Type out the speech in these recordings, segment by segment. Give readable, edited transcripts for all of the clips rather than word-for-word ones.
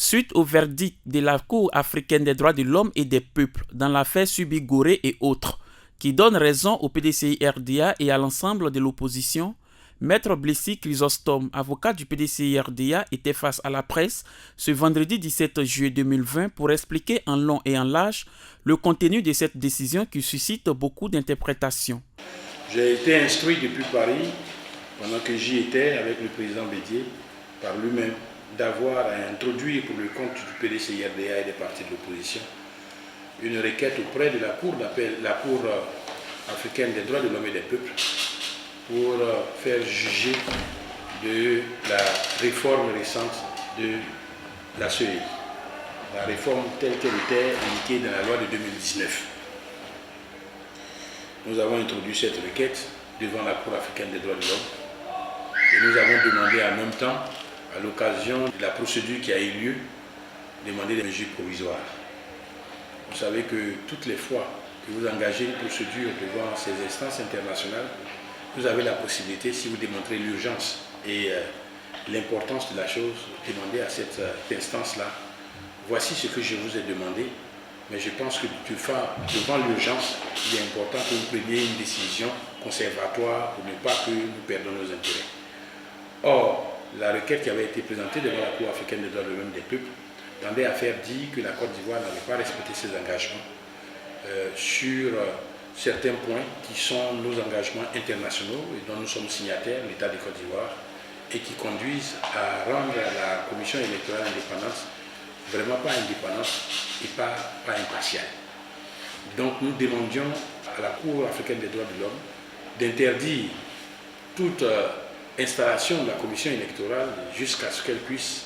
Suite au verdict de la Cour africaine des droits de l'homme et des peuples dans l'affaire Subi Goré et autres, qui donne raison au PDCI-RDA et à l'ensemble de l'opposition, Maître Blessy Chrysostome, avocat du PDCI-RDA, était face à la presse ce vendredi 17 juillet 2020 pour expliquer en long et en large le contenu de cette décision qui suscite beaucoup d'interprétations. J'ai été instruit depuis Paris, pendant que j'y étais avec le président Bédier, par lui-même, d'avoir à introduire pour le compte du PDCI-RDA et des partis de l'opposition une requête auprès de la Cour d'appel, la Cour africaine des droits de l'homme et des peuples, pour faire juger de la réforme récente de la CEI, la réforme telle qu'elle était indiquée dans la loi de 2019. Nous avons introduit cette requête devant la Cour africaine des droits de l'homme et nous avons demandé en même temps, à l'occasion de la procédure qui a eu lieu, demander des mesures provisoires. Vous savez que toutes les fois que vous engagez une procédure devant ces instances internationales, vous avez la possibilité, si vous démontrez l'urgence et l'importance de la chose, de demander à cette instance-là, voici ce que je vous ai demandé, mais je pense que devant l'urgence, il est important que vous preniez une décision conservatoire pour ne pas que nous perdons nos intérêts. Or, la requête qui avait été présentée devant la Cour africaine des droits de l'homme des peuples tendait à faire dire que la Côte d'Ivoire n'avait pas respecté ses engagements sur certains points qui sont nos engagements internationaux et dont nous sommes signataires, l'État de Côte d'Ivoire, et qui conduisent à rendre la commission électorale indépendante vraiment pas indépendante et pas impartiale. Donc nous demandions à la Cour africaine des droits de l'homme d'interdire toute installation de la commission électorale jusqu'à ce qu'elle puisse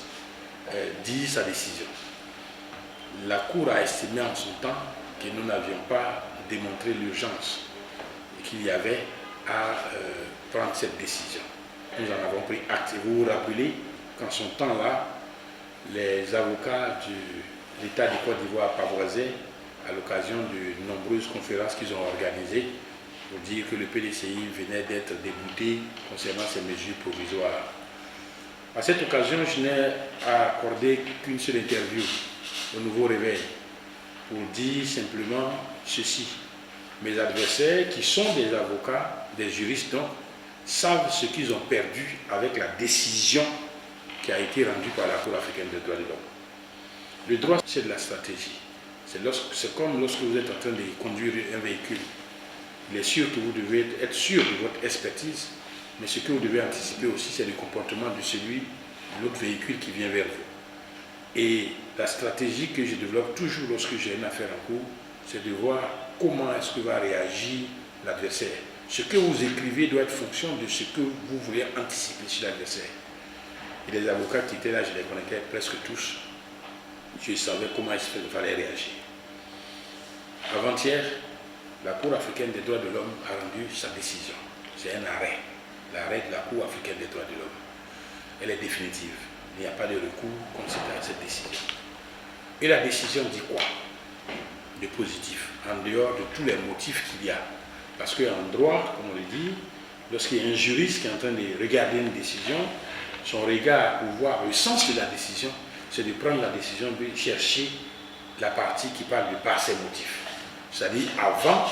dire sa décision. La Cour a estimé en son temps que nous n'avions pas démontré l'urgence et qu'il y avait à prendre cette décision. Nous en avons pris acte. Et vous vous rappelez qu'en son temps-là, les avocats de l'État de Côte d'Ivoire pavoisaient à l'occasion de nombreuses conférences qu'ils ont organisées pour dire que le PDCI venait d'être débouté concernant ces mesures provisoires. À cette occasion, je n'ai accordé qu'une seule interview au Nouveau Réveil pour dire simplement ceci. Mes adversaires, qui sont des avocats, des juristes donc, savent ce qu'ils ont perdu avec la décision qui a été rendue par la Cour africaine des droits de l'homme. Le droit, c'est de la stratégie. C'est comme lorsque vous êtes en train de conduire un véhicule. Il est sûr que vous devez être sûr de votre expertise, mais ce que vous devez anticiper aussi, c'est le comportement de l'autre véhicule qui vient vers vous. Et la stratégie que je développe toujours lorsque j'ai une affaire en cours, c'est de voir comment est-ce que va réagir l'adversaire. Ce que vous écrivez doit être fonction de ce que vous voulez anticiper sur l'adversaire. Et les avocats qui étaient là, je les connaissais presque tous. Je savais comment il fallait réagir. Avant-hier, la Cour africaine des droits de l'homme a rendu sa décision. C'est un arrêt, l'arrêt de la Cour africaine des droits de l'homme. Elle est définitive. Il n'y a pas de recours contre cette décision. Et la décision dit quoi? De positif, en dehors de tous les motifs qu'il y a. Parce qu'en droit, comme on le dit, lorsqu'il y a un juriste qui est en train de regarder une décision, son regard pour voir le sens de la décision, c'est de prendre la décision de chercher la partie qui parle de par ses motifs. C'est-à-dire, avant,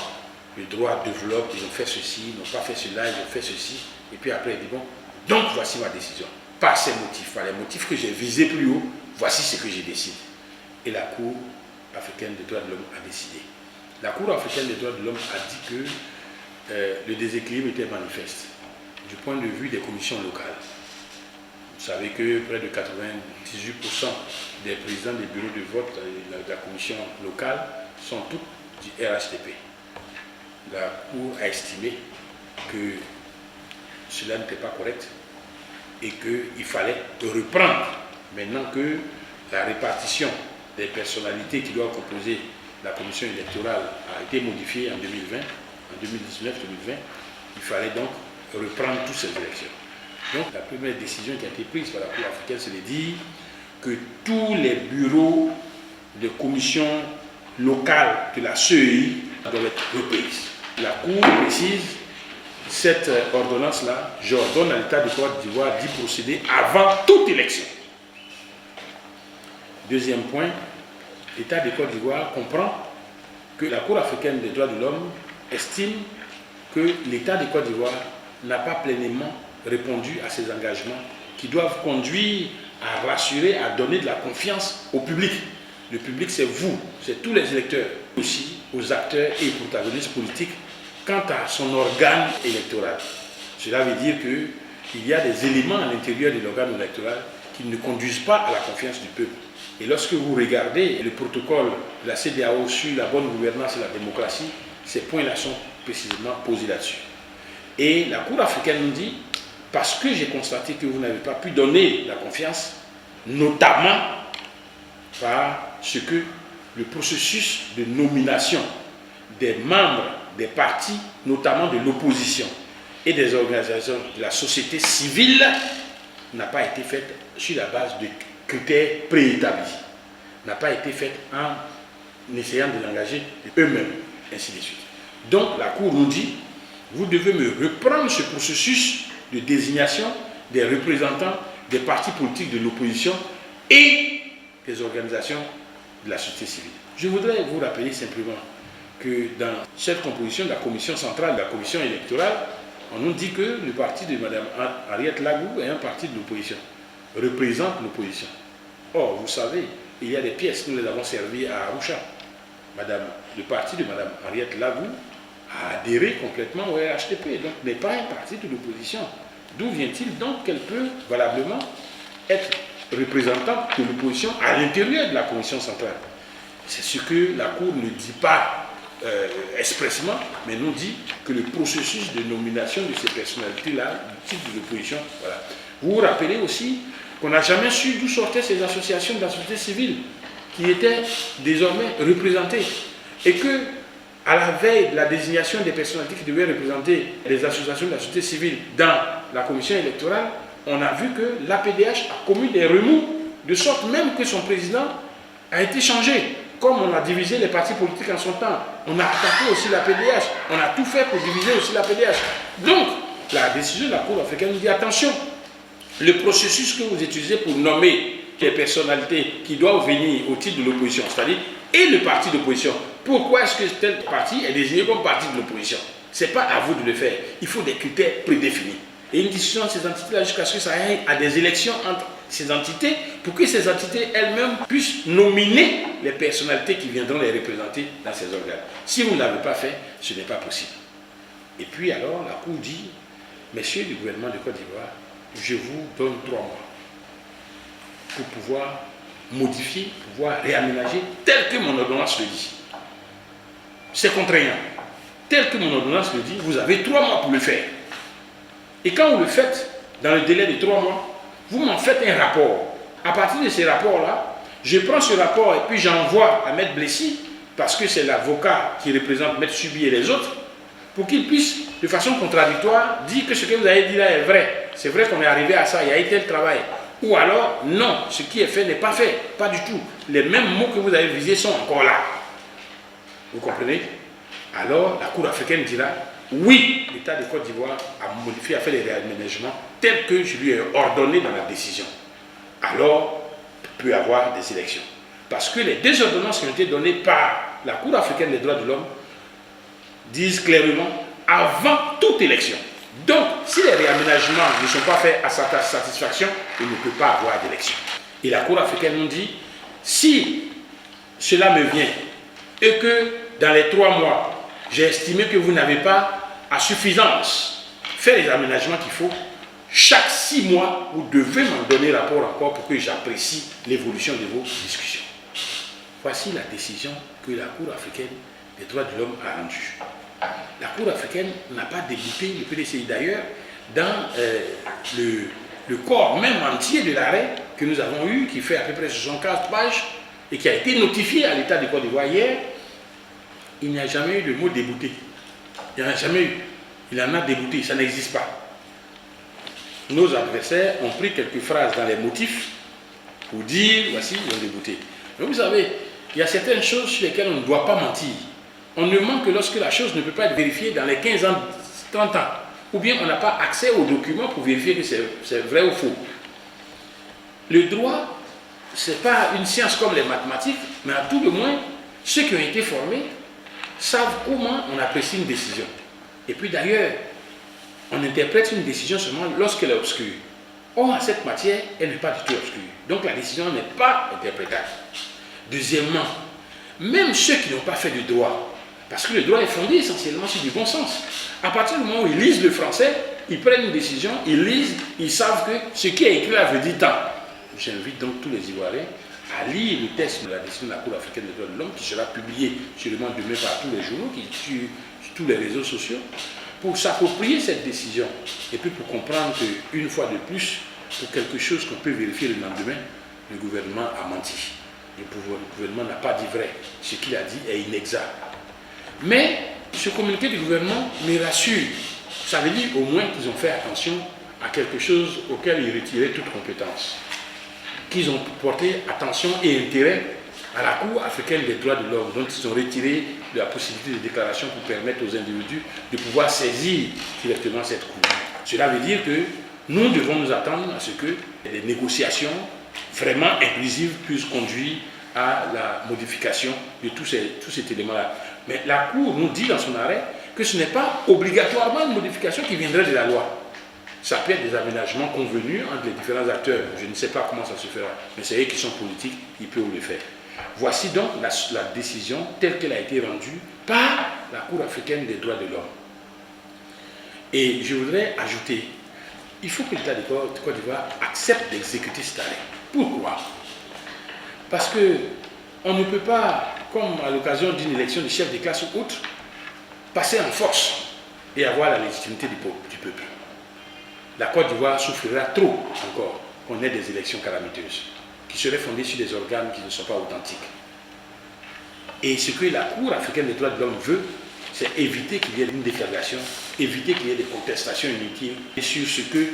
le droit développe, ils ont fait ceci, ils n'ont pas fait cela, ils ont fait ceci, et puis après, il dit, bon, donc voici ma décision. Par ces motifs, par les motifs que j'ai visés plus haut, voici ce que j'ai décidé. Et la Cour africaine des droits de l'homme a décidé. La Cour africaine des droits de l'homme a dit que le déséquilibre était manifeste du point de vue des commissions locales. Vous savez que près de 98% des présidents des bureaux de vote de la commission locale sont tous du RHDP. La Cour a estimé que cela n'était pas correct et qu'il fallait reprendre, maintenant que la répartition des personnalités qui doivent composer la commission électorale a été modifiée en 2020, en 2019-2020, il fallait donc reprendre toutes ces élections. Donc la première décision qui a été prise par la Cour africaine, c'est de dire que tous les bureaux de commission locale de la CEI doivent être reprises. La Cour précise, cette ordonnance-là, j'ordonne à l'État de Côte d'Ivoire d'y procéder avant toute élection. Deuxième point, l'État de Côte d'Ivoire comprend que la Cour africaine des droits de l'homme estime que l'État de Côte d'Ivoire n'a pas pleinement répondu à ses engagements qui doivent conduire à rassurer, à donner de la confiance au public. Le public, c'est vous, c'est tous les électeurs, aussi aux acteurs et protagonistes politiques quant à son organe électoral. Cela veut dire qu'il y a des éléments à l'intérieur de l'organe électoral qui ne conduisent pas à la confiance du peuple. Et lorsque vous regardez le protocole de la CEDEAO sur la bonne gouvernance et la démocratie, ces points-là sont précisément posés là-dessus. Et la Cour africaine nous dit, parce que j'ai constaté que vous n'avez pas pu donner la confiance, notamment par ce que le processus de nomination des membres des partis, notamment de l'opposition et des organisations de la société civile, n'a pas été faite sur la base de critères préétablis, n'a pas été faite en essayant de l'engager eux-mêmes, ainsi de suite. Donc la Cour nous dit, vous devez me reprendre ce processus de désignation des représentants des partis politiques de l'opposition et des organisations de la société civile. Je voudrais vous rappeler simplement que dans cette composition de la commission centrale, de la commission électorale, on nous dit que le parti de Mme Henriette Lagou est un parti de l'opposition, représente l'opposition. Or, vous savez, il y a des pièces, nous les avons servies à Arusha. Le parti de Mme Henriette Lagou a adhéré complètement au RHDP, donc n'est pas un parti de l'opposition. D'où vient-il donc qu'elle peut valablement être représentante de l'opposition à l'intérieur de la commission centrale? C'est ce que la Cour ne dit pas expressément, mais nous dit que le processus de nomination de ces personnalités-là, du type de l'opposition, voilà. Vous vous rappelez aussi qu'on n'a jamais su d'où sortaient ces associations de la société civile qui étaient désormais représentées. Et que, à la veille de la désignation des personnalités qui devaient représenter les associations de la société civile dans la commission électorale, on a vu que l'APDH a commis des remous, de sorte même que son président a été changé. Comme on a divisé les partis politiques en son temps, on a attaqué aussi l'APDH, on a tout fait pour diviser aussi l'APDH. Donc, la décision de la Cour africaine nous dit attention, le processus que vous utilisez pour nommer les personnalités qui doivent venir au titre de l'opposition, c'est-à-dire et le parti d'opposition, pourquoi est-ce que tel parti est désigné comme parti de l'opposition? Ce n'est pas à vous de le faire, il faut des critères prédéfinis. Et une discussion de ces entités-là jusqu'à ce que ça aille à des élections entre ces entités pour que ces entités elles-mêmes puissent nominer les personnalités qui viendront les représenter dans ces organes. Si vous ne l'avez pas fait, ce n'est pas possible. Et puis alors, la Cour dit, messieurs du gouvernement de Côte d'Ivoire, je vous donne 3 mois pour pouvoir modifier, pouvoir réaménager tel que mon ordonnance le dit. C'est contraignant. Tel que mon ordonnance le dit, vous avez 3 mois pour le faire. Et quand vous le faites, dans le délai de 3 mois, vous m'en faites un rapport. À partir de ces rapports-là, je prends ce rapport et puis j'envoie à Maître Blessy, parce que c'est l'avocat qui représente Maître Subi et les autres, pour qu'il puisse, de façon contradictoire, dire que ce que vous avez dit là est vrai. C'est vrai qu'on est arrivé à ça, il y a eu tel travail. Ou alors, non, ce qui est fait n'est pas fait. Pas du tout. Les mêmes mots que vous avez visés sont encore là. Vous comprenez? Alors, la Cour africaine dira, oui, l'État de Côte d'Ivoire a modifié, a fait les réaménagements tels que je lui ai ordonné dans la décision. Alors, il peut y avoir des élections. Parce que les 2 ordonnances qui ont été données par la Cour africaine des droits de l'homme disent clairement, avant toute élection. Donc, si les réaménagements ne sont pas faits à sa satisfaction, il ne peut pas avoir d'élection. Et la Cour africaine nous dit, si cela me vient et que dans les 3 mois, j'ai estimé que vous n'avez pas à suffisance fait les aménagements qu'il faut, chaque 6 mois, vous devez m'en donner rapport encore pour que j'apprécie l'évolution de vos discussions. Voici la décision que la Cour africaine des droits de l'homme a rendue. La Cour africaine n'a pas débouté le PDCI d'ailleurs dans le corps même entier de l'arrêt que nous avons eu, qui fait à peu près 75 pages et qui a été notifié à l'État de Côte d'Ivoire hier. Il n'y a jamais eu le mot débouté. Il n'y en a jamais eu. Il en a débouté, ça n'existe pas. Nos adversaires ont pris quelques phrases dans les motifs pour dire, voici, ils ont débouté. Mais vous savez, il y a certaines choses sur lesquelles on ne doit pas mentir. On ne ment que lorsque la chose ne peut pas être vérifiée dans les 15 ans, 30 ans. Ou bien on n'a pas accès aux documents pour vérifier que c'est vrai ou faux. Le droit, ce n'est pas une science comme les mathématiques, mais à tout le moins, ceux qui ont été formés savent comment on apprécie une décision. Et puis d'ailleurs, on interprète une décision seulement lorsqu'elle est obscure. Or, en cette matière, elle n'est pas du tout obscure. Donc la décision n'est pas interprétable. Deuxièmement, même ceux qui n'ont pas fait du droit, parce que le droit est fondé essentiellement sur du bon sens, à partir du moment où ils lisent le français, ils prennent une décision, ils lisent, ils savent que ce qui est écrit là veut dire tant. J'invite donc tous les Ivoiriens à lire le texte de la décision de la Cour africaine des droits de l'homme qui sera publié sûrement demain par tous les journaux, sur tous les réseaux sociaux, pour s'approprier cette décision et puis pour comprendre qu'une fois de plus, pour quelque chose qu'on peut vérifier le lendemain, le gouvernement a menti. Le gouvernement n'a pas dit vrai. Ce qu'il a dit est inexact. Mais ce communiqué du gouvernement me rassure. Ça veut dire au moins qu'ils ont fait attention à quelque chose auquel ils retiraient toute compétence. Qu'ils ont porté attention et intérêt à la Cour africaine des droits de l'homme, dont ils ont retiré de la possibilité de déclaration pour permettre aux individus de pouvoir saisir directement cette Cour. Cela veut dire que nous devons nous attendre à ce que les négociations vraiment inclusives puissent conduire à la modification de tout cet élément-là. Mais la Cour nous dit dans son arrêt que ce n'est pas obligatoirement une modification qui viendrait de la loi. Ça peut être des aménagements convenus entre les différents acteurs. Je ne sais pas comment ça se fera, mais c'est eux qui sont politiques, ils peuvent le faire. Voici donc la décision telle qu'elle a été rendue par la Cour africaine des droits de l'homme. Et je voudrais ajouter, il faut que l'État de Côte d'Ivoire accepte d'exécuter cet arrêt. Pourquoi? Parce qu'on ne peut pas, comme à l'occasion d'une élection de chef de classe ou autre, passer en force et avoir la légitimité du peuple. La Côte d'Ivoire souffrira trop encore qu'on ait des élections calamiteuses, qui seraient fondées sur des organes qui ne sont pas authentiques. Et ce que la Cour africaine des droits de l'homme veut, c'est éviter qu'il y ait une déflagration, éviter qu'il y ait des contestations inutiles et sur ce que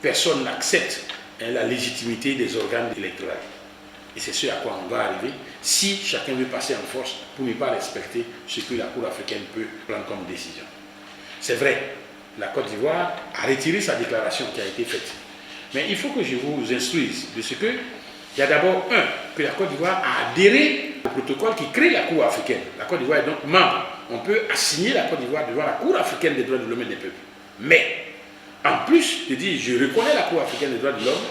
personne n'accepte, la légitimité des organes électoraux. Et c'est ce à quoi on va arriver si chacun veut passer en force pour ne pas respecter ce que la Cour africaine peut prendre comme décision. C'est vrai, la Côte d'Ivoire a retiré sa déclaration qui a été faite. Mais il faut que je vous instruise de ce que, il y a d'abord que la Côte d'Ivoire a adhéré au protocole qui crée la Cour africaine. La Côte d'Ivoire est donc membre. On peut assigner la Côte d'Ivoire devant la Cour africaine des droits de l'homme et des peuples. Mais, en plus de dire je reconnais la Cour africaine des droits de l'homme,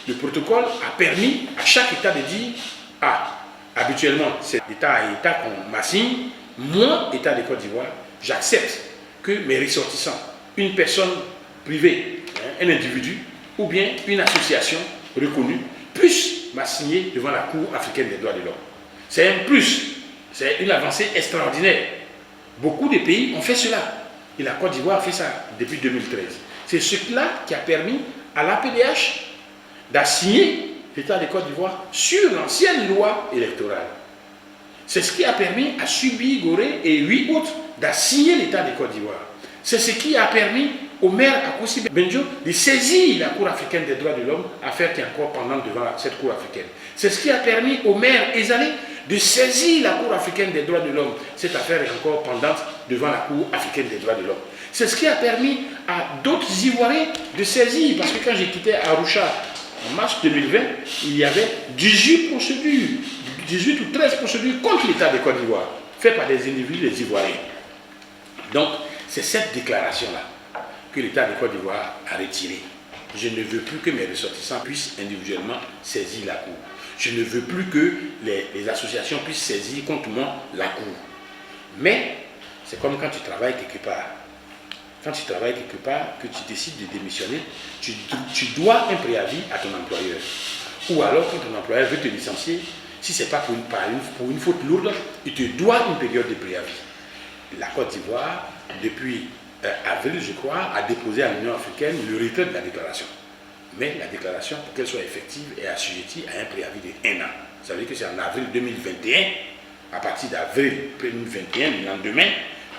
le protocole a permis à chaque État de dire habituellement, c'est d'État à État qu'on m'assigne, moi, État de Côte d'Ivoire, j'accepte que mes ressortissants, une personne privée, un individu, ou bien une association reconnue, puissent m'assigner devant la Cour africaine des droits de l'homme. C'est un plus, c'est une avancée extraordinaire. Beaucoup de pays ont fait cela. Et la Côte d'Ivoire a fait ça depuis 2013. C'est cela qui a permis à l'APDH d'assigner l'État de Côte d'Ivoire sur l'ancienne loi électorale. C'est ce qui a permis à Subi, Gorée et 8 autres d'assigner l'État de Côte d'Ivoire. C'est ce qui a permis au maire Akossi Benjo de saisir la Cour africaine des droits de l'homme, affaire qui est encore pendante devant cette Cour africaine. C'est ce qui a permis au maire Ezalé de saisir la Cour africaine des droits de l'homme. Cette affaire est encore pendante devant la Cour africaine des droits de l'homme. C'est ce qui a permis à d'autres Ivoiriens de saisir, parce que quand j'ai quitté Arusha en mars 2020, il y avait 18 procédures, 18 ou 13 procédures contre l'État de Côte d'Ivoire, faites par des individus, des Ivoiriens. Donc, c'est cette déclaration-là que l'État de Côte d'Ivoire a retirée. Je ne veux plus que mes ressortissants puissent individuellement saisir la Cour. Je ne veux plus que les associations puissent saisir contre moi la Cour. Mais, c'est comme quand tu travailles quelque part. Quand tu travailles quelque part, que tu décides de démissionner, tu dois un préavis à ton employeur. Ou alors, quand ton employeur veut te licencier, si ce n'est pas pour une faute lourde, il te doit une période de préavis. La Côte d'Ivoire, depuis avril, je crois, a déposé à l'Union africaine le retrait de la déclaration. Mais la déclaration, pour qu'elle soit effective, est assujettie à un préavis de 1 an. Ça veut dire que c'est en avril 2021, à partir d'avril 2021, le lendemain,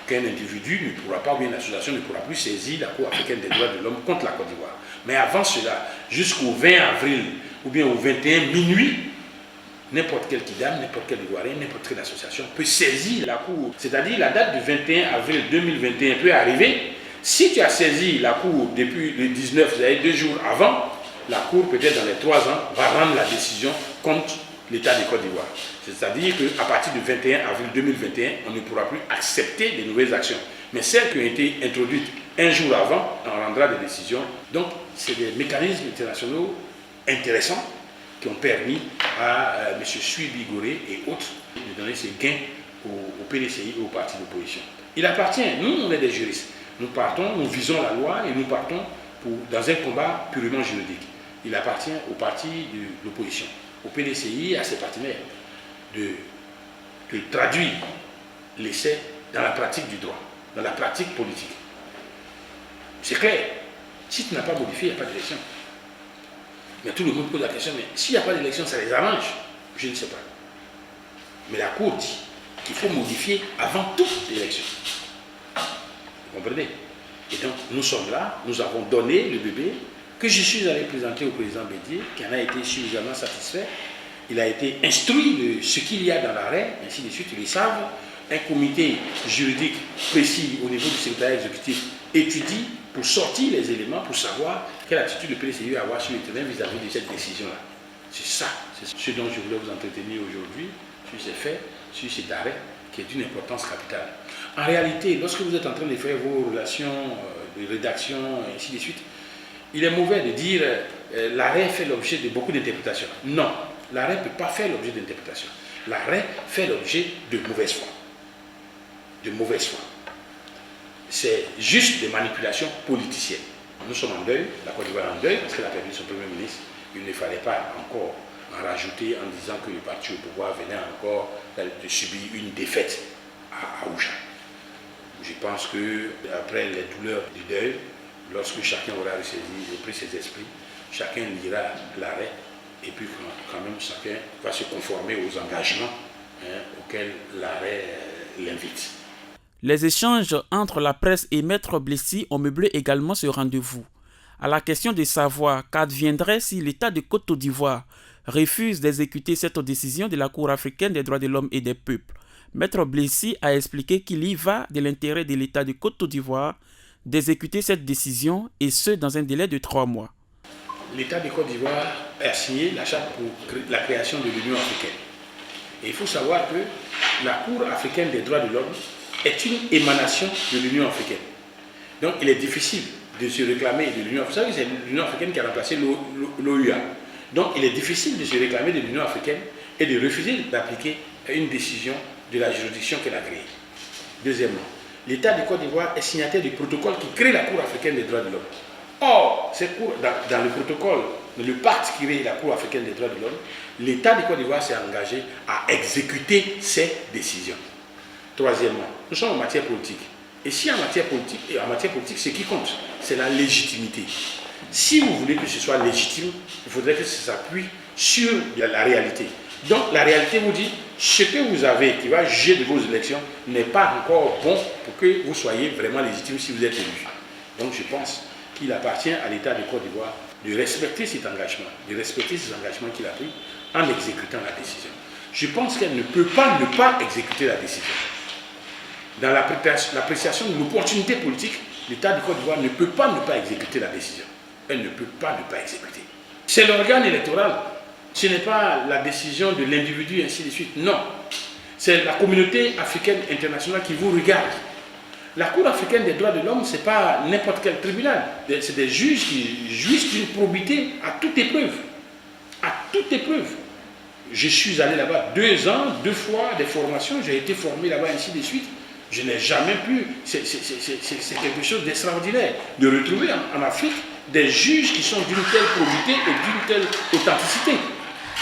qu'un individu ne pourra pas, ou une association ne pourra plus saisir la Cour africaine des droits de l'homme contre la Côte d'Ivoire. Mais avant cela, jusqu'au 20 avril, ou bien au 21 minuit, n'importe quel Kidam, n'importe quel Ivoirien, n'importe quelle association peut saisir la Cour. C'est-à-dire la date du 21 avril 2021 peut arriver. Si tu as saisi la Cour depuis le 19, c'est-à-dire 2 jours avant, la Cour, peut-être dans les 3 ans, va rendre la décision contre l'État de Côte d'Ivoire. C'est-à-dire qu'à partir du 21 avril 2021, on ne pourra plus accepter de nouvelles actions. Mais celles qui ont été introduites un jour avant, on rendra des décisions. Donc, c'est des mécanismes internationaux intéressants qui ont permis à M. Sui Goré et autres de donner ces gains au PDCI et aux partis d'opposition. Il appartient, nous, on est des juristes. Nous partons, nous visons la loi et nous partons dans un combat purement juridique. Il appartient aux partis de l'opposition, au PDCI et à ses partenaires de traduire l'essai dans la pratique du droit, dans la pratique politique. C'est clair. Si tu n'as pas modifié, il n'y a pas d'élection. Mais tout le monde pose la question, mais s'il n'y a pas d'élection, ça les arrange? Je ne sais pas. Mais la Cour dit qu'il faut modifier avant toute élection. Vous comprenez? Et donc, nous sommes là, nous avons donné le bébé que je suis allé présenter au président Bédié, qui en a été suffisamment satisfait. Il a été instruit de ce qu'il y a dans l'arrêt, ainsi de suite, ils le savent. Un comité juridique précis au niveau du secrétariat exécutif étudie pour sortir les éléments, pour savoir quelle attitude le PDCI va avoir sur le terrain vis-à-vis de cette décision-là. C'est ça, c'est ce dont je voulais vous entretenir aujourd'hui, sur ces faits, sur cet arrêt, qui est d'une importance capitale. En réalité, lorsque vous êtes en train de faire vos relations de rédaction, et ainsi de suite, il est mauvais de dire l'arrêt fait l'objet de beaucoup d'interprétations. Non, l'arrêt ne peut pas faire l'objet d'interprétations. L'arrêt fait l'objet de mauvaise foi. De mauvaise foi. C'est juste des manipulations politiciennes. Nous sommes en deuil, la Côte d'Ivoire est en deuil, parce qu'elle a perdu son Premier ministre. Il ne fallait pas encore en rajouter en disant que le parti au pouvoir venait encore de subir une défaite à Aoucha. Je pense qu'après les douleurs du deuil, lorsque chacun aura repris ses esprits, chacun lira l'arrêt et puis quand même chacun va se conformer aux engagements auxquels l'arrêt l'invite. Les échanges entre la presse et Maître Blessi ont meublé également ce rendez-vous. À la question de savoir qu'adviendrait si l'État de Côte d'Ivoire refuse d'exécuter cette décision de la Cour africaine des droits de l'homme et des peuples, Maître Blessi a expliqué qu'il y va de l'intérêt de l'État de Côte d'Ivoire d'exécuter cette décision, et ce dans un délai de 3 mois. L'État de Côte d'Ivoire a signé la charte pour la création de l'Union africaine. Et il faut savoir que la Cour africaine des droits de l'homme est une émanation de l'Union africaine. Donc il est difficile de se réclamer de l'Union africaine. Vous savez, c'est l'Union africaine qui a remplacé l'OUA. Donc il est difficile de se réclamer de l'Union africaine et de refuser d'appliquer une décision de la juridiction qu'elle a créée. Deuxièmement, l'État de Côte d'Ivoire est signataire du protocole qui crée la Cour africaine des droits de l'homme. Or, dans le protocole, le pacte qui crée la Cour africaine des droits de l'homme, l'État de Côte d'Ivoire s'est engagé à exécuter ces décisions. Troisièmement, nous sommes en matière politique. Et si en matière politique, ce qui compte, c'est la légitimité. Si vous voulez que ce soit légitime, il faudrait que ça s'appuie sur la réalité. Donc la réalité vous dit, ce que vous avez qui va juger de vos élections n'est pas encore bon pour que vous soyez vraiment légitime si vous êtes élu. Donc je pense qu'il appartient à l'État de Côte d'Ivoire de respecter cet engagement, de respecter ces engagements qu'il a pris en exécutant la décision. Je pense qu'elle ne peut pas ne pas exécuter la décision. Dans l'appréciation de l'opportunité politique, l'État de Côte d'Ivoire ne peut pas ne pas exécuter la décision. Elle ne peut pas ne pas exécuter. C'est l'organe électoral. Ce n'est pas la décision de l'individu, ainsi de suite. Non. C'est la communauté africaine internationale qui vous regarde. La Cour africaine des droits de l'homme, ce n'est pas n'importe quel tribunal. C'est des juges qui jouissent d'une probité à toute épreuve. À toute épreuve. Je suis allé là-bas 2 ans, 2 fois des formations. J'ai été formé là-bas, ainsi de suite. Je n'ai jamais pu. C'est quelque chose d'extraordinaire de retrouver en Afrique des juges qui sont d'une telle probité et d'une telle authenticité.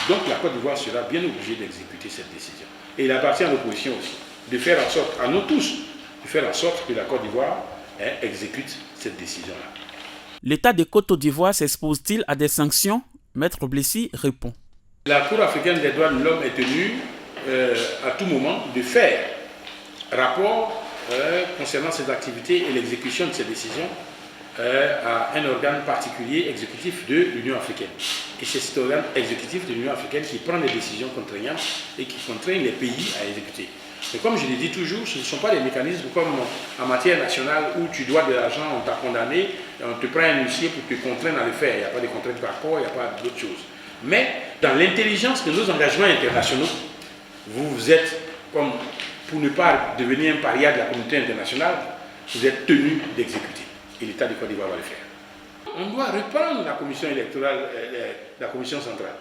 Donc la Côte d'Ivoire sera bien obligée d'exécuter cette décision. Et il appartient à l'opposition aussi de faire en sorte, à nous tous, de faire en sorte que la Côte d'Ivoire exécute cette décision-là. L'État de Côte d'Ivoire s'expose-t-il à des sanctions? Maître Blessi répond. La Cour africaine des droits de l'homme est tenue à tout moment de faire rapport concernant ses activités et l'exécution de ses décisions à un organe particulier exécutif de l'Union africaine. Et c'est cet organe exécutif de l'Union africaine qui prend des décisions contraignantes et qui contraint les pays à exécuter. Mais comme je le dis toujours, ce ne sont pas des mécanismes comme en matière nationale où tu dois de l'argent, on t'a condamné, on te prend un huissier pour te contraindre à le faire. Il n'y a pas de contrainte par corps, il n'y a pas d'autre chose. Mais dans l'intelligence de nos engagements internationaux, vous êtes, comme pour ne pas devenir un paria de la communauté internationale, vous êtes tenu d'exécuter. Et l'État de Côte d'Ivoire va le faire. On doit reprendre la commission électorale, la commission centrale.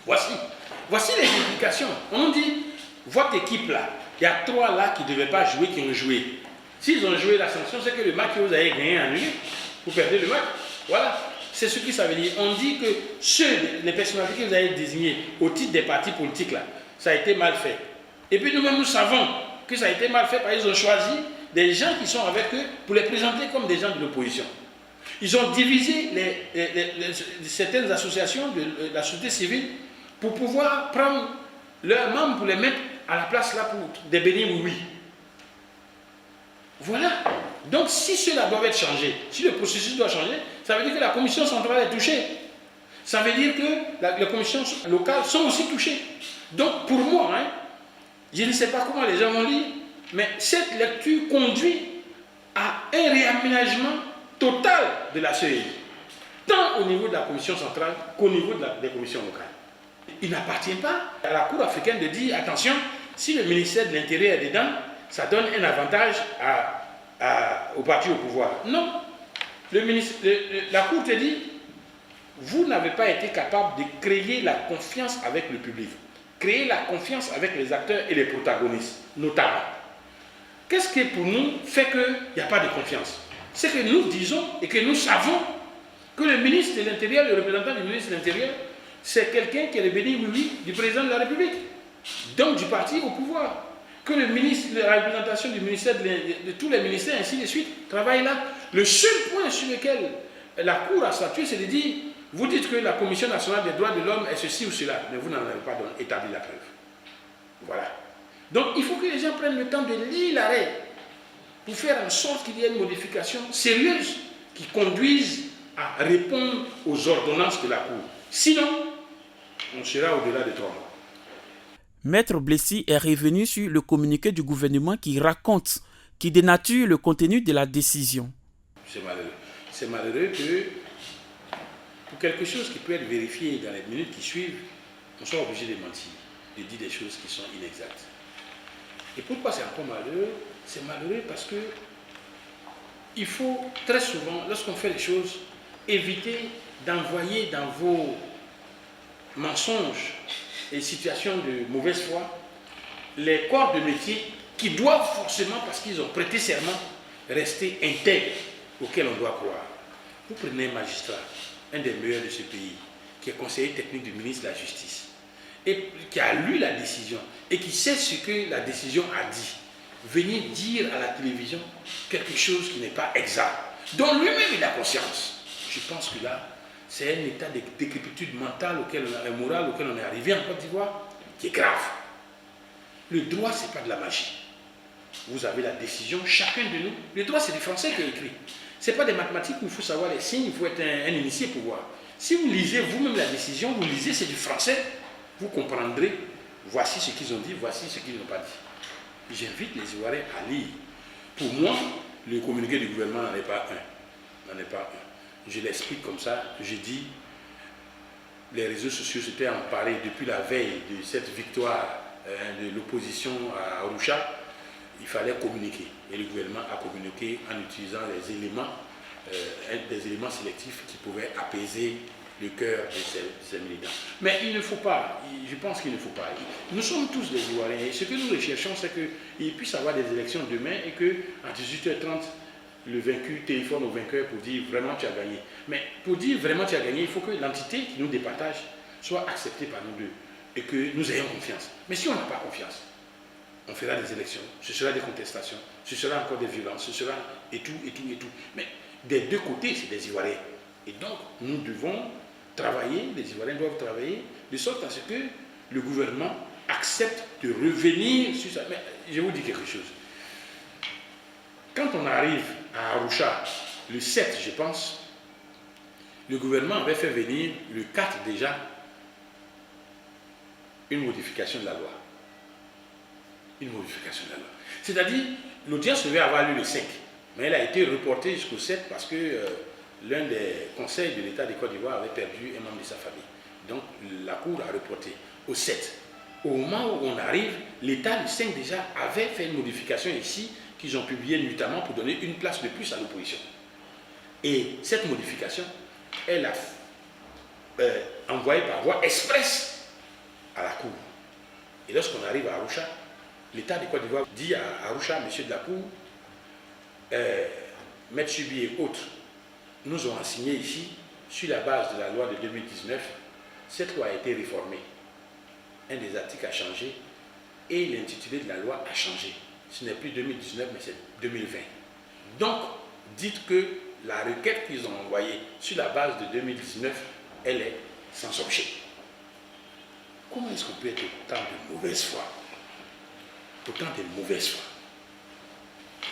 Voici les implications. On dit, votre équipe là, il y a 3 là qui ne devaient pas jouer, qui ont joué. S'ils ont joué, la sanction, c'est que le match que vous avez gagné annulé. Vous perdez le match. Voilà. C'est ce que ça veut dire. On dit que les personnalités que vous avez désignées au titre des partis politiques là, ça a été mal fait. Et puis nous-mêmes, nous savons que ça a été mal fait parce qu'ils ont choisi des gens qui sont avec eux pour les présenter comme des gens de l'opposition. Ils ont divisé certaines associations de la société civile pour pouvoir prendre leurs membres pour les mettre à la place là pour des bénis oui. Voilà. Donc si cela doit être changé, si le processus doit changer, ça veut dire que la commission centrale est touchée. Ça veut dire que les commissions locales sont aussi touchées. Donc pour moi, je ne sais pas comment les gens vont lire, mais cette lecture conduit à un réaménagement total de la CEI, tant au niveau de la commission centrale qu'au niveau des commissions locales. Il n'appartient pas à la Cour africaine de dire, attention, si le ministère de l'Intérieur est dedans, ça donne un avantage au parti au pouvoir. Non. La Cour te dit, vous n'avez pas été capable de créer la confiance avec le public, créer la confiance avec les acteurs et les protagonistes, notamment. Qu'est-ce qui pour nous fait qu'il n'y a pas de confiance? C'est que nous disons et que nous savons que le ministre de l'Intérieur, le représentant du ministre de l'Intérieur, c'est quelqu'un qui est le béni oui du président de la République, donc du parti au pouvoir. Que le ministre, la représentation du ministère de tous les ministères, ainsi de suite, travaille là. Le seul point sur lequel la Cour a statué, c'est de dire, vous dites que la Commission nationale des droits de l'homme est ceci ou cela, mais vous n'en avez pas établi la preuve. Voilà. Donc il faut que les gens prennent le temps de lire l'arrêt pour faire en sorte qu'il y ait une modification sérieuse qui conduise à répondre aux ordonnances de la Cour. Sinon, on sera au-delà de 3 mois. Maître Blessy est revenu sur le communiqué du gouvernement qui dénature le contenu de la décision. C'est malheureux. C'est malheureux que pour quelque chose qui peut être vérifié dans les minutes qui suivent, on soit obligé de mentir, de dire des choses qui sont inexactes. Et pourquoi c'est encore malheureux? C'est malheureux parce que il faut très souvent, lorsqu'on fait les choses, éviter d'envoyer dans vos mensonges et situations de mauvaise foi les corps de métier qui doivent forcément, parce qu'ils ont prêté serment, rester intègres, auxquels on doit croire. Vous prenez un magistrat, un des meilleurs de ce pays, qui est conseiller technique du ministre de la Justice, et qui a lu la décision, et qui sait ce que la décision a dit. Venir dire à la télévision quelque chose qui n'est pas exact, dont lui-même il a conscience. Je pense que là, c'est un état de décrépitude mentale, morale auquel on est arrivé en Côte d'Ivoire, qui est grave. Le droit, ce n'est pas de la magie. Vous avez la décision, chacun de nous. Le droit, c'est du français qui est écrit. Ce n'est pas des mathématiques où il faut savoir les signes, il faut être un initié pour voir. Si vous lisez vous-même la décision, vous lisez, c'est du français, vous comprendrez, voici ce qu'ils ont dit, voici ce qu'ils n'ont pas dit. J'invite les Ivoiriens à lire. Pour moi, le communiqué du gouvernement n'en est pas un. N'en est pas un. Je l'explique comme ça, je dis, les réseaux sociaux s'étaient emparés depuis la veille de cette victoire de l'opposition à Arusha. Il fallait communiquer. Et le gouvernement a communiqué en utilisant des éléments sélectifs qui pouvaient apaiser le cœur de ces militants. Mais il ne faut pas, je pense qu'il ne faut pas. Nous sommes tous des Ivoiriens et ce que nous recherchons, c'est qu'il puisse y avoir des élections demain et qu'à 18h30, le vaincu téléphone au vainqueur pour dire vraiment tu as gagné. Mais pour dire vraiment tu as gagné, il faut que l'entité qui nous départage soit acceptée par nous deux et que nous ayons confiance. Mais si on n'a pas confiance, on fera des élections, ce sera des contestations, ce sera encore des violences, ce sera et tout. Mais des deux côtés, c'est des Ivoiriens. Et donc, nous devons travailler, les Ivoiriens doivent travailler, de sorte à ce que le gouvernement accepte de revenir sur ça. Mais je vous dis quelque chose. Quand on arrive à Arusha, le 7, je pense, le gouvernement avait fait venir, le 4 déjà, une modification de la loi. Une modification de la loi. C'est-à-dire, l'audience devait avoir lieu le 5, mais elle a été reportée jusqu'au 7 parce que l'un des conseils de l'État de Côte d'Ivoire avait perdu un membre de sa famille. Donc la Cour a reporté au 7. Au moment où on arrive, l'État du 5 déjà avait fait une modification ici qu'ils ont publiée notamment pour donner une place de plus à l'opposition. Et cette modification, elle a envoyée par voie express à la Cour. Et lorsqu'on arrive à Arusha, l'État de Côte d'Ivoire dit à Arusha, monsieur de la Cour, Maître Subi et autres nous ont enseigné ici, sur la base de la loi de 2019, cette loi a été réformée. Un des articles a changé et l'intitulé de la loi a changé. Ce n'est plus 2019, mais c'est 2020. Donc, dites que la requête qu'ils ont envoyée sur la base de 2019, elle est sans objet. Comment est-ce qu'on peut être autant de mauvaise foi? Autant de mauvaise foi.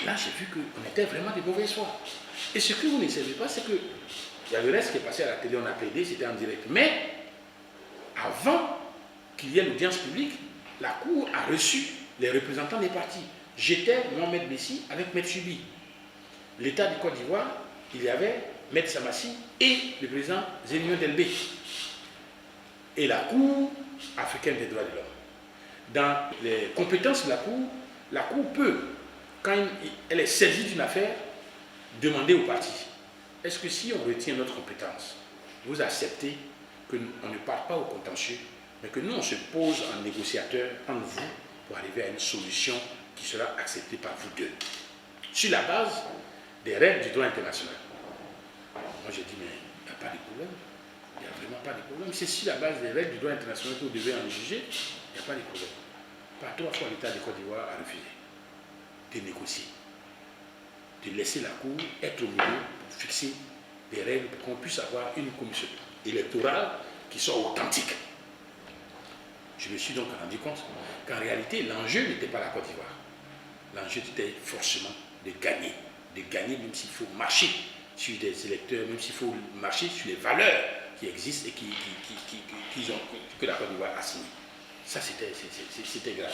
Là, j'ai vu qu'on était vraiment de mauvaise foi. Et ce que vous ne savez pas, c'est que il y a le reste qui est passé à la télé, on a plaidé, c'était en direct. Mais avant qu'il y ait l'audience publique, la Cour a reçu les représentants des partis. J'étais Mohamed Messi avec Maître Subi. L'État du Côte d'Ivoire, il y avait Maître Samassi et le président Zénion Delbé. Et la Cour africaine des droits de l'homme. Dans les compétences de la Cour peut, quand elle est saisie d'une affaire, demander au parti, est-ce que si on retient notre compétence, vous acceptez qu'on ne parte pas au contentieux, mais que nous on se pose en négociateur entre vous pour arriver à une solution qui sera acceptée par vous deux, sur la base des règles du droit international. Moi j'ai dit, mais il n'y a pas de problème, il n'y a vraiment pas de problème, c'est sur la base des règles du droit international que vous devez en juger, il n'y a pas de problème. Par 3 fois l'État de Côte d'Ivoire a refusé de négocier, de laisser la Cour être au milieu pour fixer des règles pour qu'on puisse avoir une commission électorale qui soit authentique. Je me suis donc rendu compte qu'en réalité, l'enjeu n'était pas la Côte d'Ivoire. L'enjeu était forcément de gagner même s'il faut marcher sur des électeurs, même s'il faut marcher sur les valeurs qui existent et que la Côte d'Ivoire a signées. Ça, c'était grave.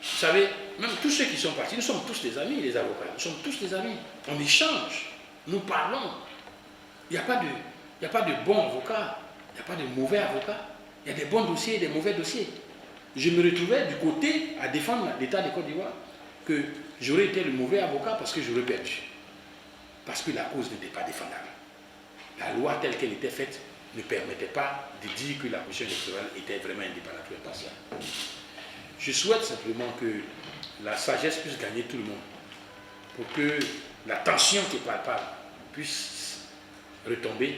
Vous savez, même tous ceux qui sont partis, nous sommes tous des amis, les avocats. Nous sommes tous des amis. On échange, nous parlons. Il n'y a pas de bons avocats, il n'y a pas de mauvais avocats. Il y a des bons dossiers et des mauvais dossiers. Je me retrouvais du côté à défendre l'État de Côte d'Ivoire que j'aurais été le mauvais avocat parce que j'aurais perdu. Parce que la cause n'était pas défendable. La loi telle qu'elle était faite ne permettait pas de dire que la commission électorale était vraiment indépendante ou impartiale. Je souhaite simplement que la sagesse puisse gagner tout le monde pour que la tension qui est palpable puisse retomber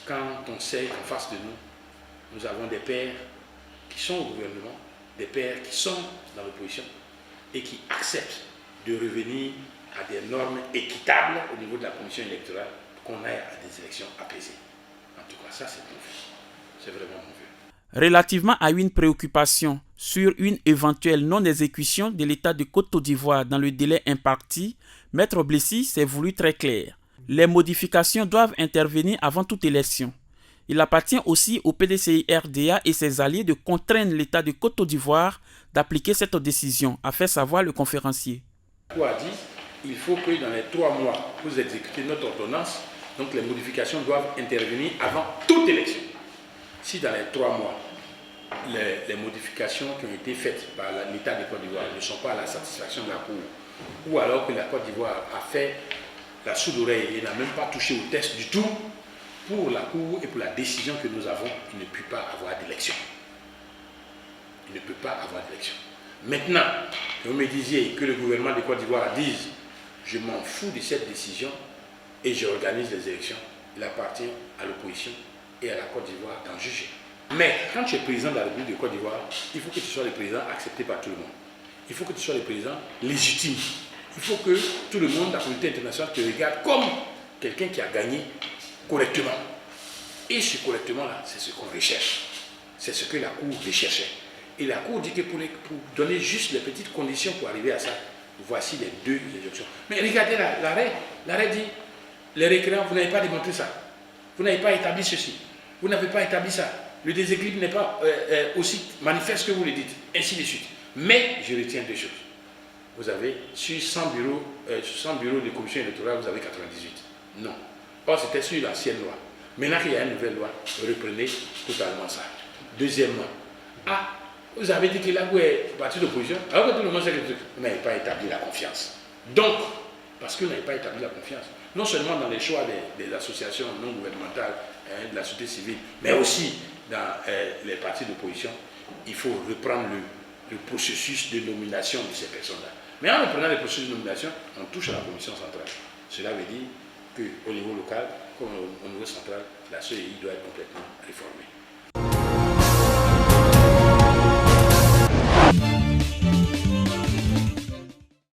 quand on sait qu'en face de nous avons des pères qui sont au gouvernement, des pères qui sont dans l'opposition et qui acceptent de revenir à des normes équitables au niveau de la commission électorale pour qu'on aille à des élections apaisées. En tout cas, ça c'est mon vœu. C'est vraiment mon vœu. Relativement à une préoccupation sur une éventuelle non-exécution de l'État de Côte d'Ivoire dans le délai imparti, Maître Blessis s'est voulu très clair. Les modifications doivent intervenir avant toute élection. Il appartient aussi au PDCI-RDA et ses alliés de contraindre l'État de Côte d'Ivoire d'appliquer cette décision, a fait savoir le conférencier. La Cour a dit qu'il faut que dans les 3 mois, vous exécutez notre ordonnance, donc les modifications doivent intervenir avant toute élection. Si dans les 3 mois, les modifications qui ont été faites par l'État de Côte d'Ivoire ne sont pas à la satisfaction de la Cour, ou alors que la Côte d'Ivoire a fait la sourde oreille et n'a même pas touché au test du tout, pour la Cour et pour la décision que nous avons, il ne peut pas avoir d'élection. Il ne peut pas avoir d'élection. Maintenant, que vous me disiez que le gouvernement de Côte d'Ivoire dise « je m'en fous de cette décision et j'organise les élections », il appartient à l'opposition et à la Côte d'Ivoire d'en juger. Mais quand tu es président de la République de Côte d'Ivoire, il faut que tu sois le président accepté par tout le monde. Il faut que tu sois le président légitime. Il faut que tout le monde, la communauté internationale, te regarde comme quelqu'un qui a gagné correctement. Et ce correctement-là, c'est ce qu'on recherche. C'est ce que la Cour recherchait. Et la Cour dit que pour donner juste les petites conditions pour arriver à ça, voici les 2 élections. Mais regardez l'arrêt. L'arrêt dit, les récréants, vous n'avez pas démontré ça. Vous n'avez pas établi ceci. Vous n'avez pas établi ça. Le déséquilibre n'est pas aussi manifeste que vous le dites. Ainsi de suite. Mais je retiens 2 choses. Vous avez, sur 100 bureaux de commission électorale, vous avez 98. Non. Or, c'était sur l'ancienne loi. Maintenant qu'il y a une nouvelle loi, reprenez totalement ça. Deuxièmement, vous avez dit qu'il a parti d'opposition, alors que tout le monde sait que vous n'avez pas établi la confiance. Donc, parce que vous n'avez pas établi la confiance, non seulement dans les choix des associations non gouvernementales, de la société civile, mais aussi dans les partis d'opposition, il faut reprendre le processus de nomination de ces personnes-là. Mais en reprenant le processus de nomination, on touche à la commission centrale. Cela veut dire qu'au niveau local, comme au niveau central, la CEI doit être complètement réformée.